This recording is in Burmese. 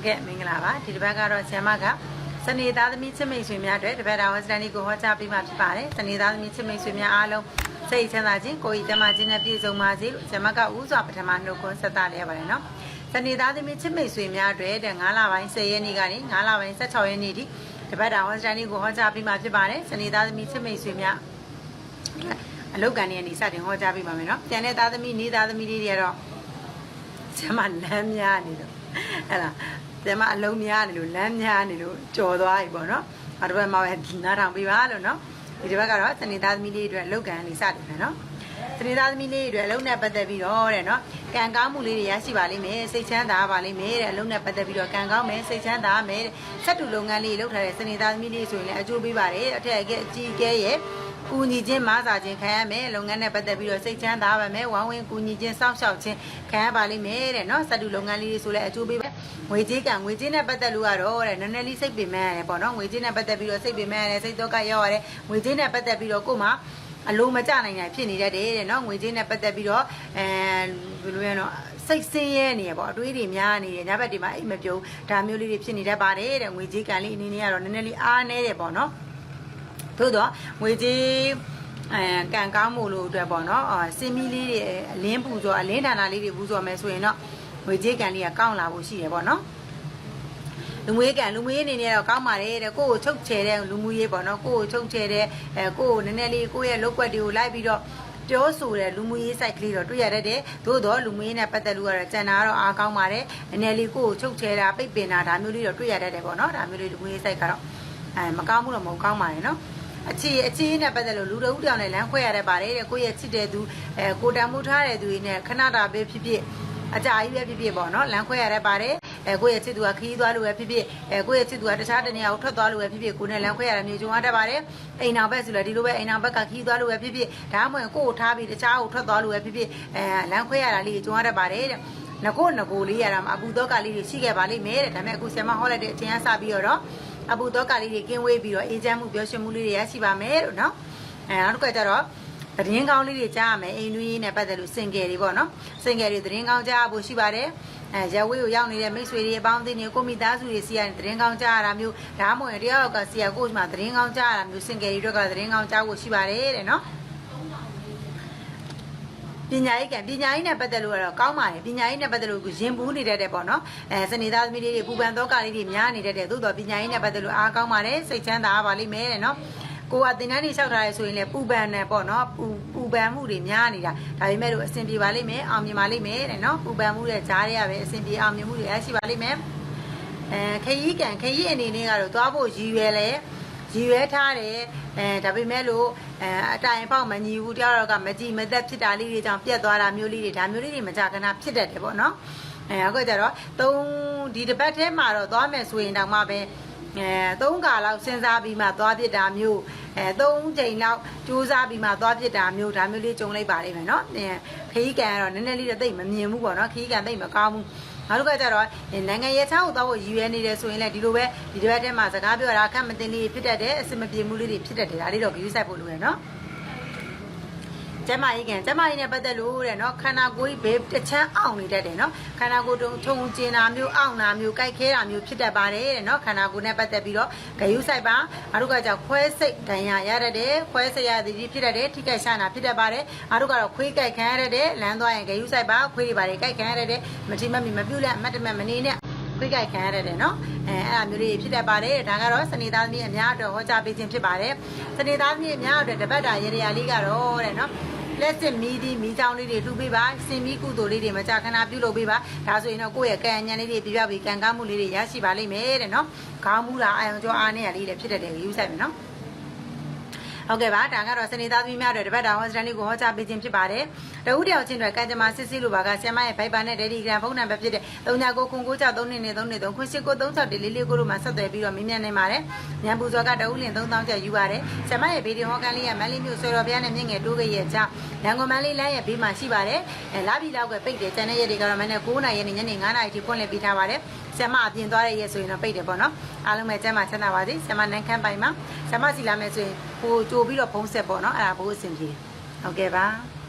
ဟုတ်ကဲ့မင်္ဂလာပါဒီတစ်ပတ်ကတော့ဆရာမကစနေသားသမီးချစ်မိတ်ဆွေများအတွက်တပတ်တာဝန်စတန်လေးကိုဟောကြားပေးမှာဖြစ်ပါတယ်စနေသားသမီးချစ်မိတ်ဆွေများအားလုံးစိတ်ချမ်းသာခြင်းကိုယ်ဤတမခြင်းနဲ့ပြည့်စုံပါစေလို့ဆရာမကဥစွာပထမနှုတ်ခွန်းဆက်တာလဲပါတယ်နော်စနေသားသမီးချစ်မိတ်ဆွေများအတွက်9လပိုင်း10ရက်နေ့ကနေ9လပိုင်း16ရက်နေ့ထိတပတ်တာဝန်စတန်လေးကိုဟောကြားပေးမှာဖြစ်ပါတယ်စနေသားသမီးချစ်မိတ်ဆွေများအလုတ်ကန်နေစတင်ဟောကြားပေးပါမယ်နော်ပြန်တဲ့သားသမီးနေသားသမီးလေးတွေကတော့ဆရာမလမ်းများနေတော့ဟဲ့လားကျမအလုံးများနေလို့လမ်းများနေလို့ကြော်သွားပြီပေါ့နော်။အဲ့ဒါပဲမှပဲနားထောင်ပေးပါလို့နော်။ဒီတစ်ပတ်ကတော့စနေသားသမီးလေးတွေလောက်ကန်နေစတယ်နော်။စနေသားသမီးလေးတွေအလုံးနဲ့ပတ်သက်ပြီးတော့တဲ့နော်။ကံကောင်းမှုလေးတွေရရှိပါလိမ့်မယ်။စိတ်ချမ်းသာပါလိမ့်မယ်တဲ့အလုံးနဲ့ပတ်သက်ပြီးတော့ကံကောင်းမယ်စိတ်ချမ်းသာမယ်တဲ့။စက်တူလုပ်ငန်းလေးလုပ်ထားတဲ့စနေသားသမီးလေးဆိုရင်လည်းအကျိုးပေးပါတယ်။အထက်အကြီးအကဲရဲ့ကူညီခြင်းမဆာခြင်းခံရမယ်လုပ်ငန်းနဲ့ပတ်သက်ပြီးတော့စိတ်ချမ်းသာပါမယ်ဝမ်းဝင်ကူညီခြင်းစောင့်ရှောက်ခြင်းခံရပါလိမ့်မယ်တဲ့နော်စက်တူလုပ်ငန်းလေးဆိုလည်းအကျိုးပေးပဲငွေကြေးနဲ့ပတ်သက်လို့ကတော့တဲ့နည်းနည်းလေးစိတ်ပင်မဲ့ရတယ်ပေါ့နော်ငွေကြေးနဲ့ပတ်သက်ပြီးတော့စိတ်ပင်မဲ့ရတယ်စိတ်တော့ကရောက်ရတယ်ငွေကြေးနဲ့ပတ်သက်ပြီးတော့ကို့မှာအလိုမကျနိုင်တာဖြစ်နေတတ်တယ်တဲ့နော်ငွေကြေးနဲ့ပတ်သက်ပြီးတော့ဘယ်လိုလဲနော်စိတ်ဆင်းရဲနေရပေါ့အတွေးတွေများနေတယ်ညဘက်ဒီမှာအိမ်မပြုံးဒါမျိုးလေးတွေဖြစ်နေတတ်ပါတယ်တဲ့ငွေကြေးကံလေးအနေနဲ့ကတော့နည်းနည်းလေးအားနည်းတယ်ပေါ့နော်သို့တော့ငွေကြေးကံကောင်းမှုလို့အတွက်ပေါ့နော်စင်မီလေးတွေအလင်းပူဇော်အလင်းဒါနာလေးတွေပူဇော်မယ်ဆိုရင်တော့ငွေကြေးကံလေးကကောင်းလာဖို့ရှိတယ်ပေါ့နော်လူမွေးအနေနဲ့တော့ကောင်းပါတယ်တဲ့ကိုယ့်ကိုချုပ်ချယ်တဲ့လူမှုရေးပေါ့နော်ကိုယ့်ကိုချုပ်ချယ်တဲ့ကိုယ့်ကိုနည်းနည်းလေးကိုယ့်ရဲ့လုပ်ကွက်တွေကိုလိုက်ပြီးတော့ပြောဆိုတဲ့လူမှုရေး site ကလေးတော့တွေ့ရတတ်တယ်သို့တော့လူမှုရေးနဲ့ပတ်သက်လို့ကတော့ကျန်တာကတော့အားကောင်းပါတယ်နည်းနည်းလေးကိုယ့်ကိုချုပ်ချယ်တာပိတ်ပင်တာဒါမျိုးလေးတော့တွေ့ရတတ်တယ်ပေါ့နော်ဒါမျိုးလေးလူမှုရေး site ကတော့မကောင်းဘူးတော့မဟုတ်ကောင်းပါတယ်နော်အခြေနဲ့ပတ်သက်လို့လူတဦးတောင်နဲ့လမ်းခွဲရတတ်ပါတယ်တဲ့ကိုယ့်ရဲ့ချစ်တဲ့သူကိုတန်မှုထားတဲ့သူတွေနဲ့ခဏတာပဲဖြစ်ဖြစ်အကြာကြီးပဲဖြစ်ဖြစ်ပေါ့နော်လမ်းခွဲရတတ်ပါတယ်ကိုယ့်ရဲ့ချစ်သူကခရီးသွားလို့ပဲဖြစ်ဖြစ်ကိုယ့်ရဲ့ချစ်သူကတခြားတနေရာကိုထွက်သွားလို့ပဲဖြစ်ဖြစ်ကိုယ်နဲ့လမ်းခွဲရတာမျိုးကြုံရတတ်ပါတယ်အိမ်အောင်ဘက်ဆိုလည်းဒီလိုပဲအိမ်အောင်ဘက်ကခရီးသွားလို့ပဲဖြစ်ဖြစ်ဒါမှမဟုတ်ကိုယ့်ကိုထားပြီးတခြားကိုထွက်သွားလို့ပဲဖြစ်ဖြစ်လမ်းခွဲရတာလေးကြုံရတတ်ပါတယ်တဲ့ငကိုလေးရတာမှာအပူတော့ကလေးတွေရှိခဲ့ပါလိမ့်မယ်တဲ့ဒါပေမဲ့အခုဆရာမဟောလိုက်တဲ့အချိန်ကစပြီးတော့အပူတော့ကလေးတွေကင်းဝေးပြီးတော့အေးချမ်းမှုပြောရှင်မှုလေးတွေရရှိပါမယ်လို့နော်နောက်တစ်ခါကျတော့သတင်းကောင်းလေးတွေကြားရမယ်အိမ်တွင်းရေးနဲ့ပတ်သက်လို့စင်ကယ်တွေပေါ့နော်စင်ကယ်တွေသတင်းကောင်းကြားဖို့ရှိပါတယ်ရပ်ဝေးကိုရောက်နေတဲ့မိတ်ဆွေတွေအပေါင်းအသင်းတွေကိုမိသားစုတွေစီကနေသတင်းကောင်းကြားရတာမျိုးဒါမှမဟုတ်တယောက်ကစီရကို့မှာသတင်းကောင်းကြားရတာမျိုးစင်ကယ်တွေတွေကသတင်းကောင်းကြားဖို့ရှိပါတယ်တဲ့နော်ပညာရေးနဲ့ပတ်သက်လို့ကတော့ကောင်းပါတယ်ပညာရေးနဲ့ပတ်သက်လို့ရင်ပူးနေတတ်တယ်ပေါ့နော်စနေသားသမီးလေးတွေပူပန်သောကလေးတွေများနေတတ်တယ်သို့တော့ပညာရေးနဲ့ပတ်သက်လို့အားကောင်းပါတယ်စိတ်ချမ်းသာပါလိမ့်မယ်တဲ့နော်ကိုကသင်တန်းတွေလျှောက်ထားရဲဆိုရင်လည်းပူပန်နေပေါ့နော်ပူပန်မှုတွေများနေတာဒါပေမဲ့လို့အဆင်ပြေပါလိမ့်မယ်အောင်မြင်ပါလိမ့်မယ်တဲ့နော်ပူပန်မှုတဲ့ကြားတွေကပဲအဆင်ပြေအောင်မြင်မှုတွေရရှိပါလိမ့်မယ်ခရီးအနေနဲ့ကတော့သွားဖို့ရည်ရွယ်ထားတယ်ဒါပေမဲ့လို့အတိုင်ပေါက်မညီဘူးတယောက်ကမကြည်မသက်ဖြစ်တာလေးတွေကြောင့်ပြတ်သွားတာမျိုးလေးတွေဒါမျိုးလေးတွေမကြခဏဖြစ်တတ်တယ်ပေါ့နော်အခုကျတော့ဒီတစ်ပတ်ထဲမှာတော့သွားမယ်ဆိုရင်တောင်မှပဲ3ခါလောက်စဉ်းစားပြီးမှသွားပြစ်တာမျိုး3ချိန်လောက်စူးစမ်းပြီးမှသွားပြစ်တာမျိုးဒါမျိုးလေးကြုံလိုက်ပါလိမ့်မယ်နော်ခရီးကန်ကတော့နည်းနည်းလေးတော့သိမမြင်ဘူးပေါ့နော်ခရီးကန်သိမကောင်းဘူးနောက်တစ်ခါကျတော့နိုင်ငံရေးချောင်းကိုသွားဖို့ရည်ရွယ်နေတယ်ဆိုရင်လည်းဒီလိုပဲဒီတစ်ပတ်ထဲမှာစကားပြောတာအခက်မတင်လေးဖြစ်တတ်တယ်အစမပြေမှုလေးတွေဖြစ်တတ်တယ်ဒါလေးတော့ဂရုစိုက်ဖို့လိုရနော်ကျမကြီးနဲ့ပတ်သက်လို့တဲ့နော်ခန္ဓာကိုယ်ကြီးဘေးတချမ်းအောင်နေတတ်တယ်နော်ခန္ဓာကိုယ်ထုံကျင်တာမျိုးအောင်တာမျိုးကြိုက်ခဲတာမျိုးဖြစ်တတ်ပါတယ်တဲ့နော်ခန္ဓာကိုယ်နဲ့ပတ်သက်ပြီးတော့ဂရုစိုက်ပါအားတို့ကကြောင့်ခွဲစိတ်ဒဏ်ရာရတတ်တယ်ခွဲစိတ်ရသည်ဖြစ်တတ်တယ်ထိခိုက်ရှာနာဖြစ်တတ်ပါတယ်အားတို့ကတော့ခွေးကြိုက်ခံရတတ်တယ်လမ်းသွားရင်ဂရုစိုက်ပါခွေးတွေပါတယ်ကြိုက်ခံရတတ်တယ်မထီမမီမပြုတ်လက်အမတ်တမမနေနဲ့ခွေးကြိုက်ခံရတယ်နော်အဲ့အမျိုးလေးဖြစ်တတ်ပါတယ်ဒါကတော့စနေသားသမီးအများအတွက်ဟောကြားပေးခြင်းဖြစ်ပါတယ်စနေသားသမီးအများအတွက်တပတ်တာရေရာလေးကတော့တဲ့နော်လက်စစ်မီချောင်းလေးတွေလှူပေးပါစင်မီကုသိုလ်လေးတွေမကြာခဏပြုလုပ်ပေးပါဒါဆိုရင်တော့ကိုယ့်ရဲ့ကံဉာဏ်လေးတွေပြပြပြီးကံကောင်းမှုလေးတွေရရှိပါလိမ့်မယ်တဲ့နော်ခေါင်းမူတာအာယုံကြောအားနဲ့ရလေးတွေဖြစ်တတ်တယ်ယူဆိုင်မယ်နော်ဟုတ်ကဲ့ပါဒါကတော့စနေသားသမီးများတွေတပတ်တာဟောစတန်လေးကိုဟောကြားပေးခြင်းဖြစ်ပါတယ်တဦးတယောက်ချင်းတွေကံကြမ္မာစစ်စစ်လိုပါကဆရာမရဲ့ Viber နဲ့ Telegram ဖုန်းနံပါတ်ဖြစ်တဲ့39963933 893644ကိုတို့မှာဆက်သွယ်ပြီးတော့မေးမြန်းနိုင်ပါတယ်ညံပူဇော်ကတဦးလင်3000ကျပ်ယူပါတယ်ဆရာမရဲ့ဗီဒီယိုဟောကန်လေးကမန်းလေးမျိုးဆွေတော်ဘုရားနဲ့မြင့်ငယ်တိုးခဲ့ရဲ့အကြောင်းရန်ကုန်မန်းလေးလမ်းရဲ့ဘေးမှာရှိပါတယ်လာပြီလောက်ကပိတ်တယ်ကျန်တဲ့ရက်တွေကတော့မနေ့9နာရီနဲ့ညနေ9နာရီထိဖွင့်လှစ်ပေးထားပါတယ်ဆရာမအပြင်သွားတဲ့ရက်ဆိုရင်တော့ပိတ်တယ်ပေါ့နော်အားလုံးပဲကျမ်းမှာချမ်းသာပါစေဆရာမနန်းခမ်းပိုင်မှာဆရာမစီလာမယ်ဆိုရင်ဟိုကြိုပြီးတော့ဖုံးဆက်ပေါ့နော်အဲ့ဒါဘိုးအဆင်ပြေဟုတ်ကဲ့ပါ